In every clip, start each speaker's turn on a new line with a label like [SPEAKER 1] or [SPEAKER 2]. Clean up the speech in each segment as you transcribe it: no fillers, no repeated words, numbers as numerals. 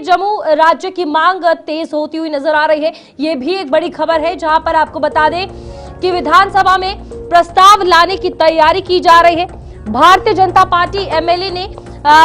[SPEAKER 1] जम्मू राज्य की मांग तेज होती हुई नजर आ रही है। ये भी एक बड़ी खबर है, जहां पर आपको बता दें कि विधानसभा में प्रस्ताव लाने की तैयारी की जा रही है। भारतीय जनता पार्टी एमएलए ने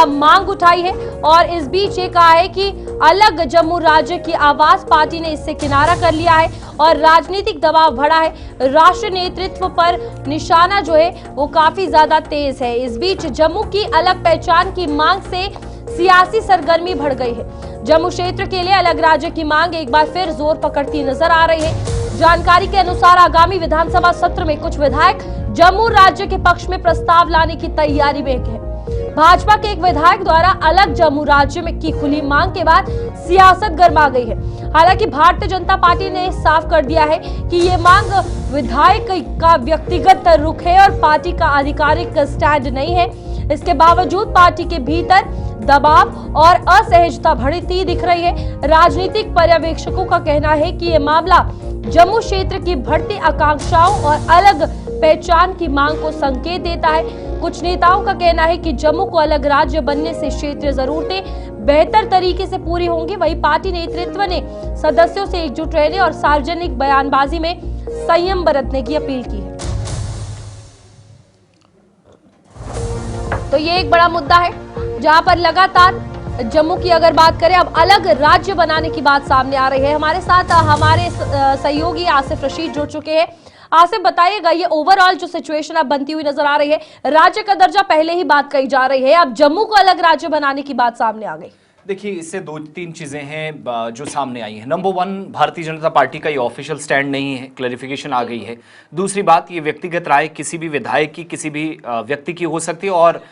[SPEAKER 1] मांग उठाई है और इस बीच ये कहा है कि अलग जम्मू राज्य की आवाज पार्टी ने इससे किनारा कर लिया है और राजनीतिक दबाव बढ़ा है। राष्ट्रीय नेतृत्व पर निशाना जो है वो काफी ज्यादा तेज है। इस बीच जम्मू की अलग पहचान की मांग से सियासी सरगर्मी बढ़ गई है। जम्मू क्षेत्र के लिए अलग राज्य की मांग एक बार फिर जोर पकड़ती नजर आ रही है। जानकारी के अनुसार आगामी विधानसभा सत्र में कुछ विधायक जम्मू राज्य के पक्ष में प्रस्ताव लाने की तैयारी में है। भाजपा के एक विधायक द्वारा अलग जम्मू राज्य में की खुली मांग के बाद सियासत गर्मा गई है। हालांकि भारतीय जनता पार्टी ने साफ कर दिया है कि ये मांग विधायक का व्यक्तिगत रुख है और पार्टी का आधिकारिक स्टैंड नहीं है। इसके बावजूद पार्टी के भीतर दबाव और असहजता बढ़ती दिख रही है। राजनीतिक पर्यवेक्षकों का कहना है कि ये मामला जम्मू क्षेत्र की बढ़ती आकांक्षाओं और अलग पहचान की मांग को संकेत देता है। कुछ नेताओं का कहना है कि जम्मू को अलग राज्य बनने से क्षेत्रीय जरूरतें बेहतर तरीके से पूरी होंगी। वहीं पार्टी नेतृत्व ने सदस्यों से एकजुट रहने और सार्वजनिक बयानबाजी में संयम बरतने की अपील की है। तो ये एक बड़ा मुद्दा है, जहां पर लगातार जम्मू की अगर बात करें, अब अलग राज्य बनाने की बात सामने आ रही है। हमारे साथ हमारे सहयोगी आसिफ रशीद जुड़ चुके हैं। आसिफ, बताइएगा, ये ओवरऑल जो सिचुएशन अब बनती हुई नजर आ रही है, राज्य का दर्जा पहले ही बात कही जा रही है, अब जम्मू को अलग राज्य बनाने की बात सामने आ गई।
[SPEAKER 2] देखिए, इससे दो तीन चीज़ें हैं जो सामने आई हैं। Number one, Bharatiya Janata party का ये ऑफिशियल स्टैंड नहीं है, क्लैरिफिकेशन आ गई है। दूसरी बात, ये व्यक्तिगत राय किसी भी विधायक की, किसी भी व्यक्ति की हो सकती है और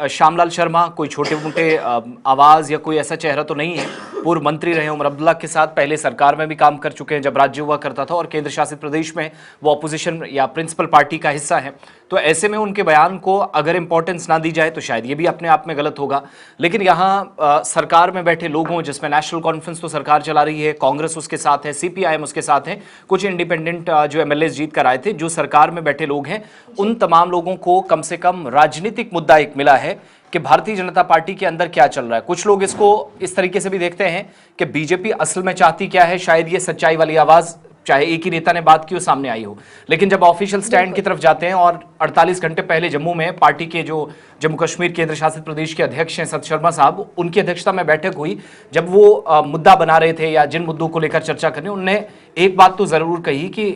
[SPEAKER 2] श्यामलाल शर्मा कोई छोटे मोटे आवाज़ या कोई ऐसा चेहरा तो नहीं है। पूर्व मंत्री रहे उमर अब्दुल्ला के साथ, पहले सरकार में भी काम कर चुके हैं जब राज्य हुआ करता था, और केंद्र शासित प्रदेश में वो अपोजिशन या प्रिंसिपल पार्टी का हिस्सा है। तो ऐसे में उनके बयान को अगर इंपॉर्टेंस ना दी जाए तो शायद ये भी अपने आप में गलत होगा। लेकिन यहाँ सरकार में बैठे लोग हों, जिसमें नेशनल कॉन्फ्रेंस तो सरकार चला रही है, कांग्रेस उसके साथ है, सीपीआईएम उसके साथ है, कुछ इंडिपेंडेंट जो एमएलए जीत कर आए थे, जो सरकार में बैठे लोग हैं, उन तमाम लोगों को कम से कम राजनीतिक मुद्दा एक मिला है कि भारतीय जनता पार्टी के अंदर क्या चल रहा है। कुछ लोग इसको इस तरीके से भी देखते हैं कि बीजेपी असल में चाहती क्या है, शायद ये सच्चाई वाली आवाज, चाहे एक ही नेता ने बात की हो, सामने आई हो। लेकिन जब ऑफिशियल स्टैंड की तरफ जाते हैं, और 48 घंटे पहले जम्मू में पार्टी के जो जम्मू कश्मीर केंद्र शासित प्रदेश के अध्यक्ष हैं सत शर्मा साहब, उनकी अध्यक्षता में बैठक हुई। जब वो मुद्दा बना रहे थे या जिन मुद्दों को लेकर चर्चा करनी, उन्होंने एक बात तो जरूर कही कि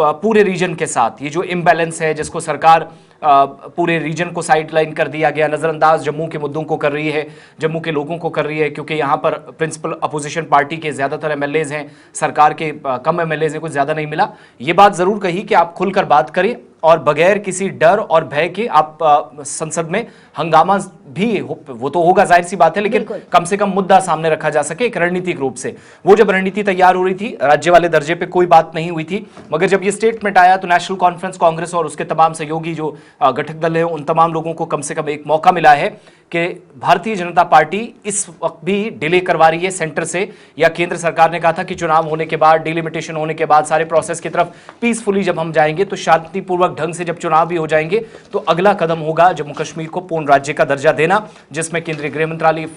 [SPEAKER 2] पूरे रीजन के साथ ये जो इम्बैलेंस है, जिसको सरकार पूरे रीजन को साइडलाइन कर दिया गया, नज़रअंदाज जम्मू के मुद्दों को कर रही है, जम्मू के लोगों को कर रही है, क्योंकि यहाँ पर प्रिंसिपल अपोजिशन पार्टी के ज़्यादातर एमएलएज हैं, सरकार के कम एमएलएज हैं, कुछ ज़्यादा नहीं मिला। ये बात ज़रूर कही कि आप खुलकर बात करें और बगैर किसी डर और भय के आप संसद में हंगामा भी वो तो होगा, जाहिर सी बात है, लेकिन कम से कम मुद्दा सामने रखा जा सके एक रणनीतिक रूप से। वो जब रणनीति तैयार हो रही थी, राज्य वाले दर्जे पे कोई बात नहीं हुई थी, मगर जब ये स्टेटमेंट आया तो नेशनल कॉन्फ्रेंस, कांग्रेस और उसके तमाम सहयोगी जो घटक दल है, उन तमाम लोगों को कम से कम एक मौका मिला है कि भारतीय जनता पार्टी इस वक्त भी डिले करवा रही है सेंटर से, या केंद्र सरकार ने कहा था कि चुनाव होने के बाद, डिलिमिटेशन होने के बाद, सारे प्रोसेस की तरफ पीसफुली जब हम जाएंगे, तो शांतिपूर्वक ढंग से जब चुनाव भी हो जाएंगे, तो अगला कदम होगा जम्मू कश्मीर को पूर्ण राज्य का दर्जा देना, जिसमें केंद्रीय गृह मंत्रालय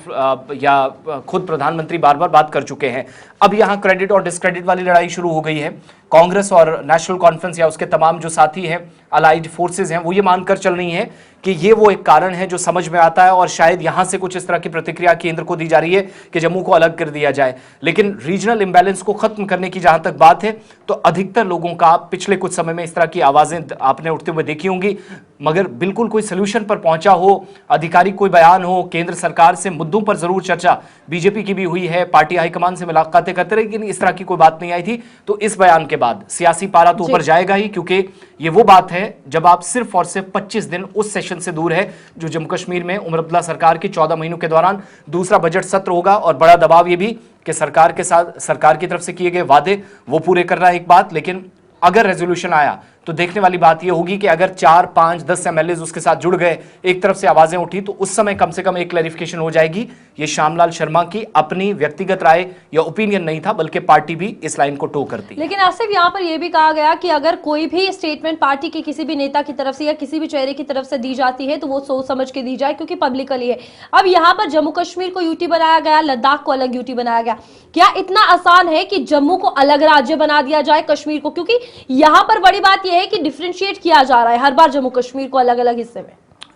[SPEAKER 2] या खुद प्रधानमंत्री बार बार बात कर चुके हैं। अब यहां क्रेडिट और डिस्क्रेडिट वाली लड़ाई शुरू हो गई है। कांग्रेस और नेशनल कॉन्फ्रेंस या उसके तमाम जो साथी हैं, अलाइड फोर्सेज हैं, वो ये मानकर चल रही हैं कि ये वो एक कारण है जो समझ में आता है, और शायद यहां से कुछ इस तरह की प्रतिक्रिया केंद्र को दी जा रही है कि जम्मू को अलग कर दिया जाए। लेकिन रीजनल इंबैलेंस को खत्म करने की जहां तक बात है, तो अधिकतर लोगों का पिछले कुछ समय में इस तरह की आवाजें आपने उठते हुए देखी होंगी, मगर बिल्कुल कोई सोल्यूशन पर पहुंचा हो, आधिकारिक कोई बयान हो, केंद्र सरकार से मुद्दों पर जरूर चर्चा बीजेपी की भी हुई है, पार्टी हाईकमान से मुलाकातें करते रहे, लेकिन इस तरह की कोई बात नहीं आई थी। तो इस बयान के बाद सियासी पारा तो ऊपर जाएगा ही, क्योंकि ये वो बात है जब आप सिर्फ और सिर्फ 25 दिन उस सेशन से दूर है जो जम्मू कश्मीर में उमर अब्दुल्ला सरकार की 14 महीनों के दौरान दूसरा बजट सत्र होगा, और बड़ा दबाव ये भी कि सरकार के साथ, सरकार की तरफ से किए गए वादे वो पूरे करना एक बात, लेकिन अगर रेजोल्यूशन आया तो देखने वाली बात यह होगी कि अगर 4, 5, 10 एमएलए उसके साथ जुड़ गए, एक तरफ से आवाजें उठी, तो उस समय कम से कम एक क्लैरिफिकेशन हो जाएगी। ये श्यामलाल शर्मा की अपनी व्यक्तिगत राय या ओपिनियन नहीं था, बल्कि पार्टी भी इस लाइन को टो करती।
[SPEAKER 1] लेकिन आसिफ, यहाँ पर यह भी कहा गया कि अगर कोई भी स्टेटमेंट पार्टी के किसी भी नेता की तरफ से या किसी भी चेहरे की तरफ से दी जाती है तो वो सोच समझ के दी जाए, क्योंकि पब्लिकली है। अब यहाँ पर जम्मू कश्मीर को यूटी बनाया गया, लद्दाख को अलग यूटी बनाया गया। क्या इतना आसान है कि जम्मू को अलग राज्य बना दिया जाए, कश्मीर को? क्योंकि यहाँ पर बड़ी बात यह है कि डिफरेंशिएट किया जा रहा है हर बार जम्मू कश्मीर को अलग अलग हिस्से में।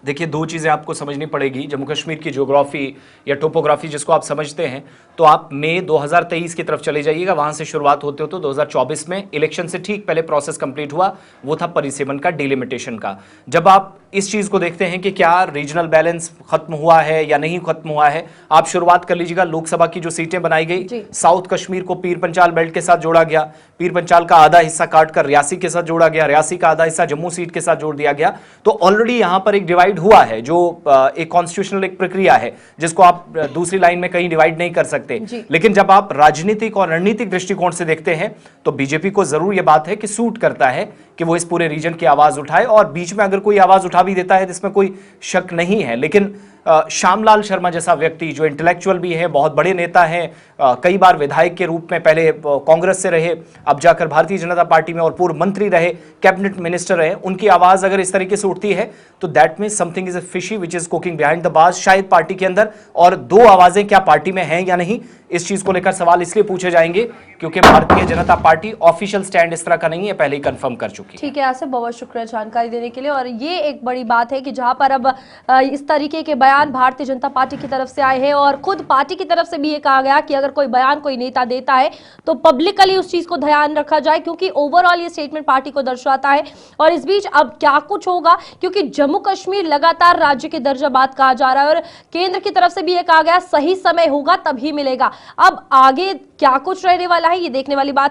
[SPEAKER 2] देखिए, दो चीज़ें आपको समझनी पड़ेगी। जम्मू कश्मीर की ज्योग्राफी या टोपोग्राफी जिसको आप समझते हैं, तो आप मई 2023 की तरफ चले जाइएगा। वहां से शुरुआत होते हो तो 2024 में इलेक्शन से ठीक पहले प्रोसेस कंप्लीट हुआ, वो था परिसीमन का, डिलिमिटेशन का। जब आप इस चीज़ को देखते हैं कि क्या रीजनल बैलेंस खत्म हुआ है या नहीं खत्म हुआ है, आप शुरुआत कर लीजिएगा। लोकसभा की जो सीटें बनाई गई, साउथ कश्मीर को पीर पंचाल बेल्ट के साथ जोड़ा गया, पीर पंचाल का आधा हिस्सा काटकर रियासी के साथ जोड़ा गया, रियासी का आधा हिस्सा जम्मू सीट के साथ जोड़ दिया गया। तो ऑलरेडी यहां पर एक डिवाइड हुआ है, जो एक कॉन्स्टिट्यूशनल एक प्रक्रिया है जिसको आप दूसरी लाइन में कहीं डिवाइड नहीं कर सकते। लेकिन जब आप राजनीतिक और रणनीतिक दृष्टिकोण से देखते हैं तो बीजेपी को जरूर यह बात है कि सूट करता है कि वो इस पूरे रीजन की आवाज उठाए, और बीच में अगर कोई आवाज उठा भी देता है तो इसमें कोई शक नहीं है। लेकिन श्यामलाल शर्मा जैसा व्यक्ति जो इंटेलेक्चुअल भी है, बहुत बड़े नेता हैं, कई बार विधायक के रूप में पहले कांग्रेस से रहे, अब जाकर भारतीय जनता पार्टी में, और पूर्व मंत्री रहे, कैबिनेट मिनिस्टर रहे, उनकी आवाज अगर इस तरीके से उठती है तो that means something is fishy which is cooking behind the बाज, शायद पार्टी के अंदर। और दो आवाजें क्या पार्टी में हैं या नहीं, इस चीज को लेकर सवाल इसलिए पूछे जाएंगे क्योंकि Bharatiya Janata party official stand इस तरह का नहीं है, पहले ही कंफर्म कर चुकी है।
[SPEAKER 1] ठीक है आसिफ, बहुत शुक्रिया जानकारी देने के लिए। और ये एक बड़ी बात है कि जहां पर अब इस तरीके के बयान भारतीय जनता पार्टी की तरफ से आए हैं, और खुद पार्टी की तरफ से भी ये कहा गया कि अगर कोई बयान कोई नेता देता है तो पब्लिकली उस चीज को ध्यान रखा जाए, क्योंकि ओवरऑल ये स्टेटमेंट पार्टी को दर्शाता है। और इस बीच अब क्या कुछ होगा, क्योंकि जम्मू कश्मीर लगातार राज्य के दर्जा बात कहा जा रहा है, और केंद्र की तरफ से भी ये कहा गया सही समय होगा तभी मिलेगा। अब आगे क्या कुछ रहने वाला है, ये देखने वाली बात है।